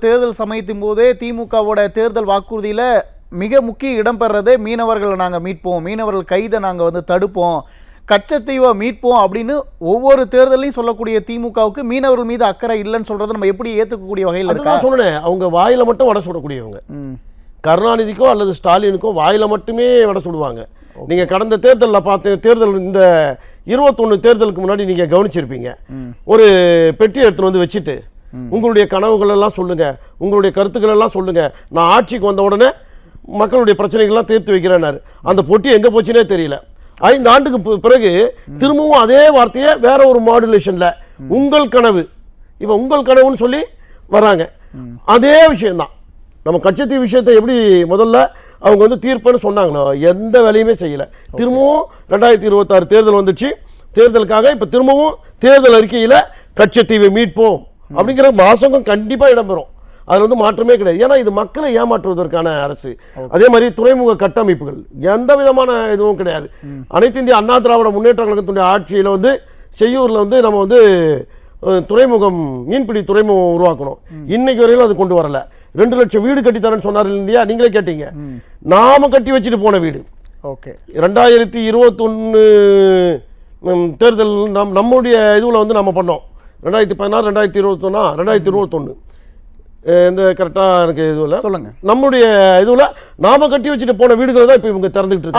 தேர்தல் சமயத்தின் போதே திமுகவோட தேர்தல் வாக்குறுதியில மிக முக்கிய இடம் பெறதே மீனவர்களை நாங்கள் மீட்போம், மீனவர்கள் கைதை நாங்கள் தடுப்போம், கச்சத்தீவை மீட்போம் அப்படின்னு ஒவ்வொரு தேர்தலையும் சொல்லக்கூடிய திமுகவுக்கு மீனவர்கள் மீது அக்கறை இல்லைன்னு சொல்றதை நம்ம எப்படி ஏற்றுக்கக்கூடிய வகையில் இருக்கா? சொன்னேன், அவங்க வாயில மட்டும் வடை சுடக்கூடியவங்க. கருணாநிதிக்கோ அல்லது ஸ்டாலினுக்கோ வாயில மட்டுமே வடை சுடுவாங்க. நீங்க கடந்த தேர்தலில் பார்த்து தேர்தல் இந்த 21 தேர்தலுக்கு முன்னாடி நீங்க கவனிச்சிருப்பீங்க. ஒரு பெட்டி எடுத்துட்டு வந்து வச்சுட்டு உங்களுடைய கனவுகள் எல்லாம் சொல்லுங்க, உங்களுடைய கருத்துக்கள் எல்லாம் சொல்லுங்க, நான் ஆட்சிக்கு வந்த உடனே மக்களுடைய பிரச்சனைகள்லாம் தீர்த்து வைக்கிறேன்னாரு. அந்த பொட்டி எங்க போச்சுன்னே தெரியல. 5 ஆண்டுக்கு பிறகு திரும்பவும் அதே வார்த்தையை வேற ஒரு மாடுலேஷன்ல உங்கள் கனவு, இப்ப உங்கள் கனவுன்னு சொல்லி வராங்க. அதே விஷயம்தான். நம்ம கச்சத்தீவு விஷயத்தை எப்படி முதல்ல அவங்க தீர்ப்புன்னு சொன்னாங்களோ எந்த வேலையுமே செய்யல. திரும்பவும் 2026 தேர்தல் வந்துச்சு. தேர்தலுக்காக இப்ப திரும்பவும் தேர்தல் அறிக்கையில கச்சத்தீவை மீட்போம் அப்படிங்கிற வாசகம் கண்டிப்பா இடம்பெறும். அதுல மாற்றமே கிடையாது. ஏன்னா இது மக்களை ஏமாற்றுவதற்கான அரசு. அதே மாதிரி துறைமுக கட்டமைப்புகள் எந்த விதமான இதுவும் கிடையாது. அனைத்து இந்திய அண்ணா திராவிட முன்னேற்ற கழகத்துடைய ஆட்சியில செய்யூர்ல நம்ம துறைமுகம், மீன்பிடி துறைமுகம் உருவாக்கணும். இன்னைக்கு வரையிலும் அது கொண்டு வரல. 2 லட்சம் வீடு கட்டி தரேன்னு சொன்னார் இல்லையா? நீங்களே கேட்டீங்க. நாம கட்டி வச்சுட்டு போன வீடு. 2021 தேர்தல் நம்முடைய இதுல நம்ம பண்ணோம். 2016 2021 இந்த கரெக்டா எனக்கு இதுல சொல்லுங்க. நம்முடைய இதுல நாம கட்டி வச்சுட்டு போன வீடுகளை தான் இப்ப இவங்க திறந்துட்டு இருக்காங்க.